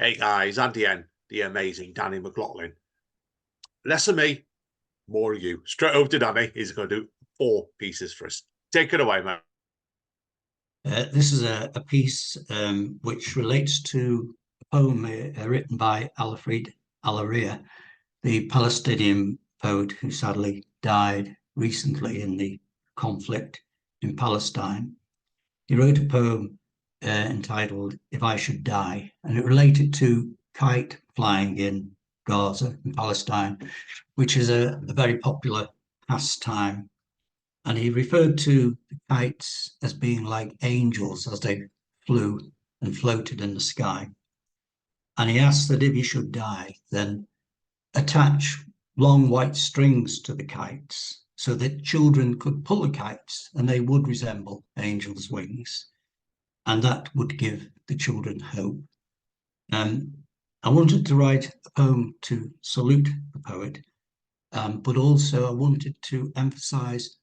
Hey guys, Andy N, the amazing Danny McLoughlin. Less of me, more of you. Straight over to Danny. He's going to do 4 pieces for us. Take it away, man. This is a piece which relates to a poem written by Alfred Alaria, the Palestinian poet who sadly died recently in the conflict in Palestine. He wrote a poem entitled If I Should Die, and it related to kite flying in Gaza, in Palestine, which is a very popular pastime. And he referred to the kites as being like angels as they flew and floated in the sky. And he asked that if he should die, then attach long white strings to the kites so that children could pull the kites and they would resemble angels' wings. And that would give the children hope. I wanted to write a poem to salute the poet, but also I wanted to emphasize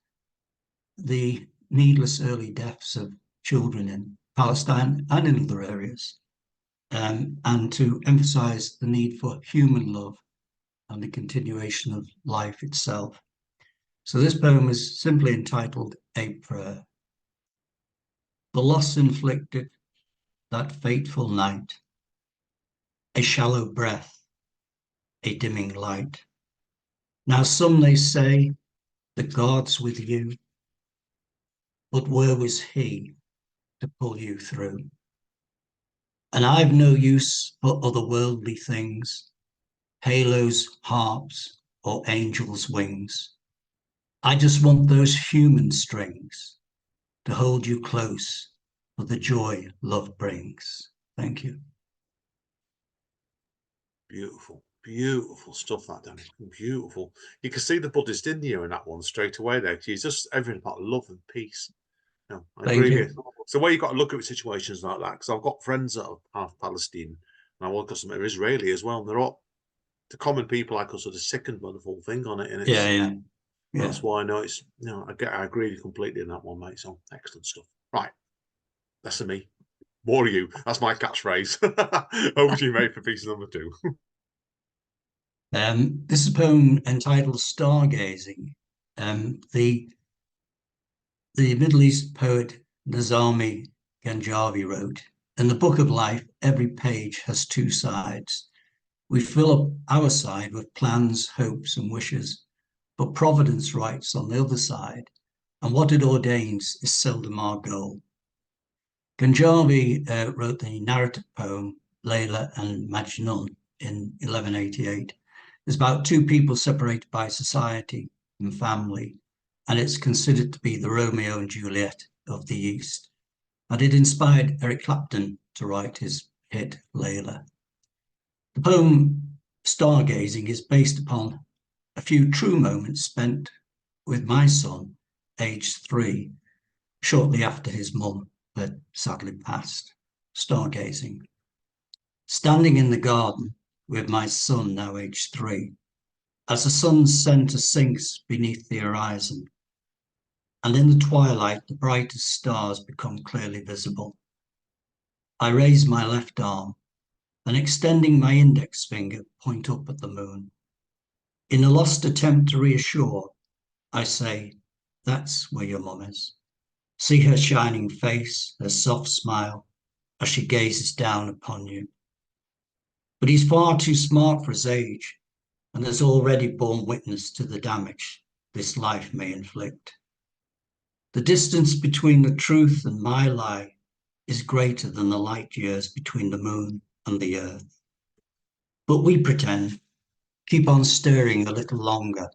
the needless early deaths of children in Palestine and in other areas, and to emphasize the need for human love and the continuation of life itself. So this poem is simply entitled A Prayer. The loss inflicted that fateful night, a shallow breath, a dimming light. Now some they say that God's with you, but where was he to pull you through? And I've no use for otherworldly things, halos, harps, or angels' wings. I just want those human strings to hold you close for the joy love brings. Thank you. Beautiful, beautiful stuff, that, Danny. Beautiful. You can see the Buddhist in you in that one straight away there. He's just everything about love and peace. No, I agree with you. It's the way you've got to look at situations like that, because I've got friends that are half Palestinian, and I've got some that are Israeli as well, and they're all the common people like us sort of sickened by the whole thing on it. And it's, yeah. That's why I know it's, I agree with you completely in that one, mate. So excellent stuff. Right. That's me. More of you. That's my catchphrase. Over to you, mate, for piece number 2. This is a poem entitled Stargazing. The Middle East poet Nazami Ganjavi wrote, in the book of life, every page has 2 sides. We fill up our side with plans, hopes, and wishes, but Providence writes on the other side, and what it ordains is seldom our goal. Ganjavi wrote the narrative poem Layla and Majnun in 1188. It's about 2 people separated by society and family, and it's considered to be the Romeo and Juliet of the East. And it inspired Eric Clapton to write his hit Layla. The poem Stargazing is based upon a few true moments spent with my son, aged 3, shortly after his mum had sadly passed. Stargazing. Standing in the garden with my son, now aged 3, as the sun's centre sinks beneath the horizon, and in the twilight the brightest stars become clearly visible. I raise my left arm and, extending my index finger, point up at the moon. In a lost attempt to reassure, I say, that's where your mum is. See her shining face, her soft smile, as she gazes down upon you. But he's far too smart for his age, and has already borne witness to the damage this life may inflict. The distance between the truth and my lie is greater than the light years between the moon and the earth. But we pretend, keep on stirring a little longer,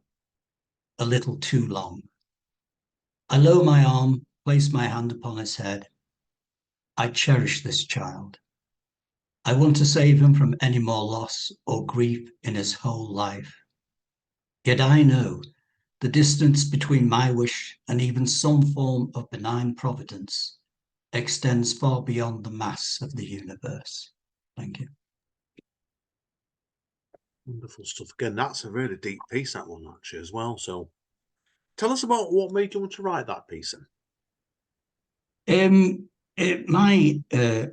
a little too long. I lower my arm, place my hand upon his head. I cherish this child. I want to save him from any more loss or grief in his whole life. Yet I know the distance between my wish and even some form of benign providence extends far beyond the mass of the universe. Thank you. Wonderful stuff. Again, that's a really deep piece, that one, actually, as well. So tell us about what made you want to write that piece then. My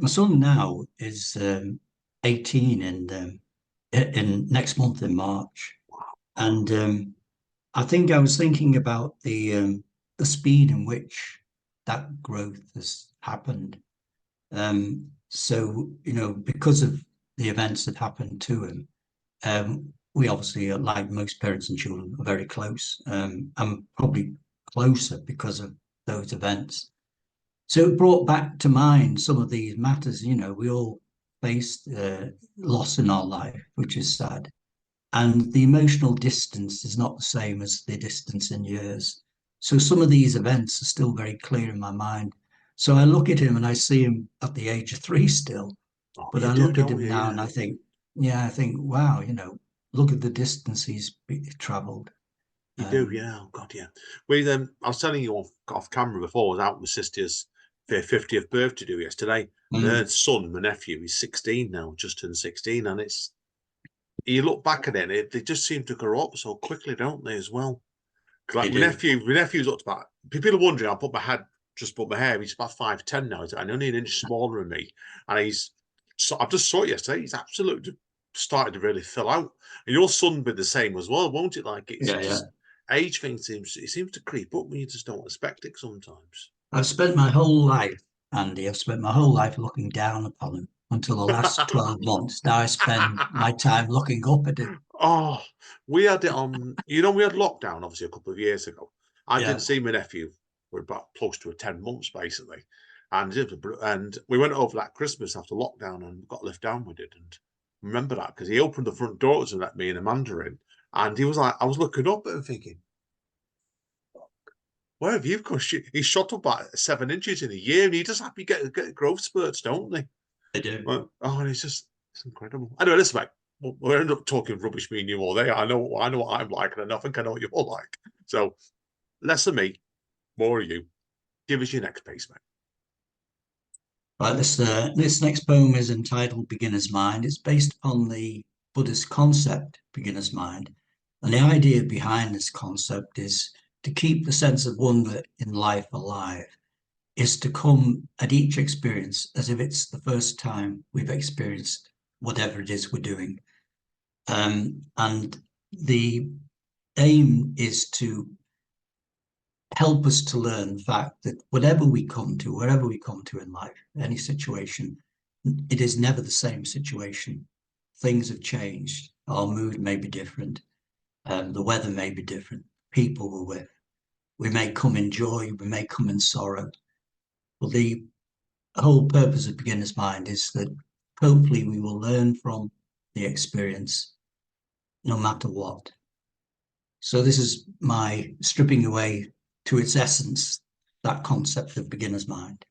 son now is 18 in next month in March, and I think I was thinking about the speed in which that growth has happened. So, because of the events that happened to him, we obviously, like most parents and children, are very close. I'm probably closer because of those events. So it brought back to mind some of these matters. We all faced loss in our life, which is sad. And the emotional distance is not the same as the distance in years. So some of these events are still very clear in my mind. So I look at him and I see him at the age of 3 still. But I look at him now and I think, wow, look at the distance he's traveled. You do, yeah. Oh God, yeah. I was telling you off camera before. I was out with my sister's 50th birthday do yesterday. And her son, my nephew, he's 16 now, just turned 16, and you look back at it, they just seem to grow up so quickly, don't they? As well. Like my nephew's up to about. People are wondering. Just put my hair. He's about 5'10" now, and only an inch smaller than me. And I just saw it yesterday. He's absolutely started to really fill out. And your son will be the same as well, won't it? Like age thing seems to creep up when you just don't expect it sometimes. I've spent my whole life, Andy. I've spent my whole life looking down upon him until the last 12 months. Now I spend my time looking up at him. Oh, we had it on. We had lockdown obviously a couple of years ago. I didn't see my nephew for about close to 10 months basically, and we went over that Christmas after lockdown and got left down with it. And remember that because he opened the front doors and let me and Amanda in, and he was like, I was looking up at him thinking, where have you gone? He's shot up by 7 inches in a year, and he does happy get growth spurts, don't they? They do. Well, and it's incredible. Anyway, listen, mate. We'll end up talking rubbish, me and you all day. I know what I'm like, and I think I know what you're like. So, less of me, more of you. Give us your next piece, mate. Right, this next poem is entitled Beginner's Mind. It's based upon the Buddhist concept, beginner's mind. And the idea behind this concept is to keep the sense of wonder in life alive, is to come at each experience as if it's the first time we've experienced whatever it is we're doing. And the aim is to help us to learn the fact that wherever we come to in life, any situation, it is never the same situation. Things have changed. Our mood may be different. The weather may be different. People we're with. We may come in joy. We may come in sorrow. But the whole purpose of Beginner's Mind is that hopefully we will learn from the experience no matter what. So this is my stripping away to its essence, that concept of beginner's mind.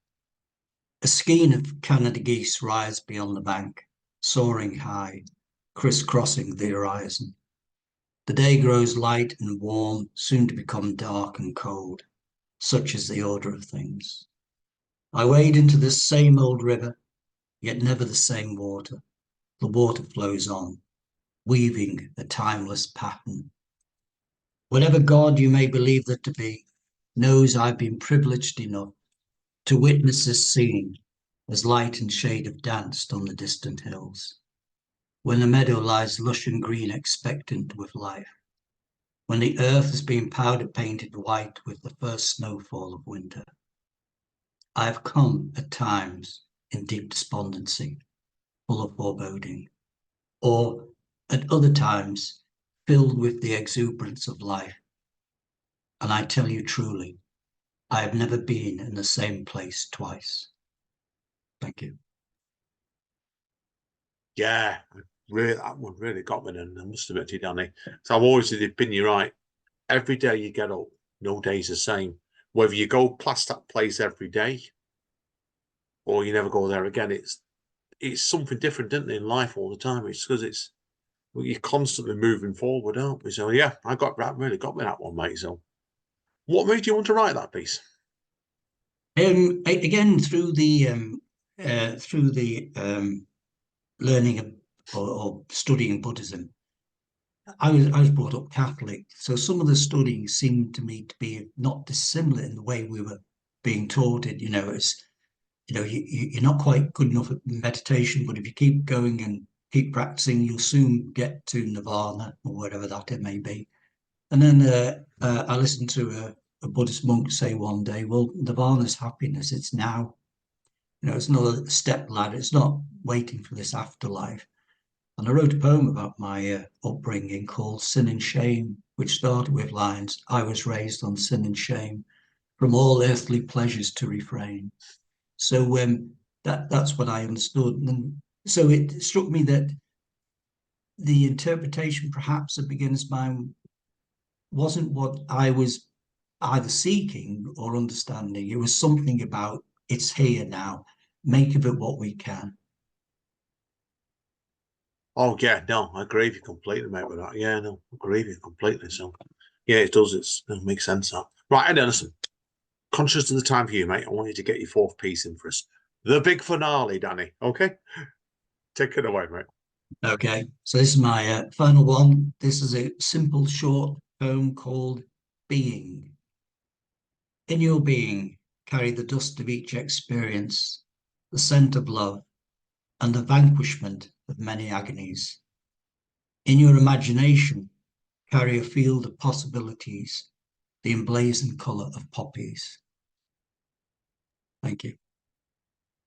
A skein of Canada geese rise beyond the bank, soaring high, crisscrossing the horizon. The day grows light and warm, soon to become dark and cold. Such is the order of things. I wade into this same old river, yet never the same water. The water flows on, weaving a timeless pattern. Whatever God you may believe that to be, knows I've been privileged enough to witness this scene as light and shade have danced on the distant hills. When the meadow lies lush and green, expectant with life. When the earth has been powder painted white with the first snowfall of winter. I have come at times in deep despondency, full of foreboding, or at other times filled with the exuberance of life. And I tell you truly, I have never been in the same place twice. Thank you. Yeah, that one really got me, and I must admit to you, Danny. So I've always had the opinion, right? Every day you get up, no day's the same. Whether you go past that place every day or you never go there again, it's something different, isn't it, in life all the time? It's because you're constantly moving forward, aren't we? So yeah, that really got me, that one, mate. So what made you want to write that piece? Again, through the learning or studying Buddhism, I was brought up Catholic, so some of the studying seemed to me to be not dissimilar in the way we were being taught it. You're not quite good enough at meditation, but if you keep going and keep practicing, you'll soon get to nirvana or whatever that it may be. And then I listened to a Buddhist monk say one day, well, nirvana's happiness, it's now. You know, it's not a step ladder, it's not waiting for this afterlife. And I wrote a poem about my upbringing called Sin and Shame, which started with lines, I was raised on sin and shame, from all earthly pleasures to refrain. So that's what I understood. And so it struck me that the interpretation perhaps of beginner's mind wasn't what I was either seeking or understanding. It was something about it's here now, make of it what we can. Oh yeah, no, I agree with you completely, mate, with that. Yeah, no, I agree with you completely. So yeah, it does. It makes sense. That. Right, Eddie Anderson, conscious of the time for you, mate. I want you to get your fourth piece in for us. The big finale, Danny. Okay? Take it away, mate. Okay, so this is my final one. This is a simple, short poem called Being. In your being, carry the dust of each experience, the scent of love, and the vanquishment of many agonies. In your imagination, carry a field of possibilities, the emblazoned colour of poppies. Thank you.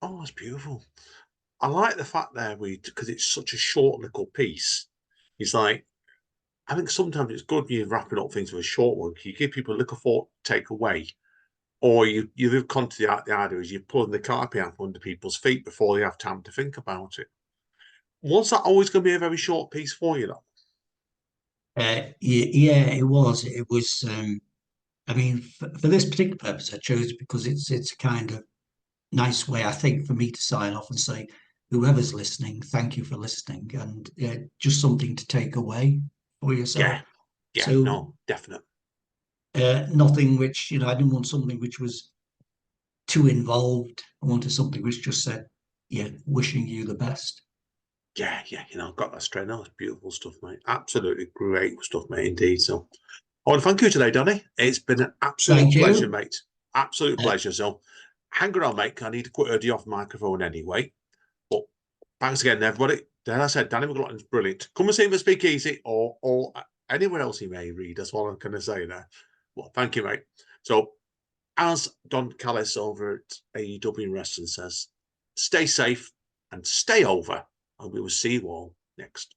Oh, that's beautiful. I like the fact there because it's such a short little piece. It's like I think sometimes it's good you're wrapping up things with a short one. You give people a little thought to take away, or you live come to the idea is you're pulling the carpet out from under people's feet before they have time to think about it. Was that always going to be a very short piece for you, though? Yeah, it was. It was. I mean, for this particular purpose, I chose it because it's a kind of nice way, I think, for me to sign off and say, whoever's listening, thank you for listening, and just something to take away for yourself. Yeah, yeah, So no, definite. nothing which I didn't want something which was too involved. I wanted something which just said, yeah, wishing you the best. Yeah, yeah, got that straight. No, it's beautiful stuff, mate. Absolutely great stuff, mate, indeed. So, I want to thank you today, Donny. It's been an absolute Thank pleasure, you. mate. Absolute Uh, pleasure. So, hang around, mate. I need to quit the off microphone anyway. But thanks again, everybody. Then I said, Danny McLaughlin's brilliant. Come and see him at Speakeasy or anywhere else he may read. That's all I'm going to say there. Well, thank you, mate. So, as Don Callis over at AEW Wrestling says, stay safe and stay over, and we will see you all next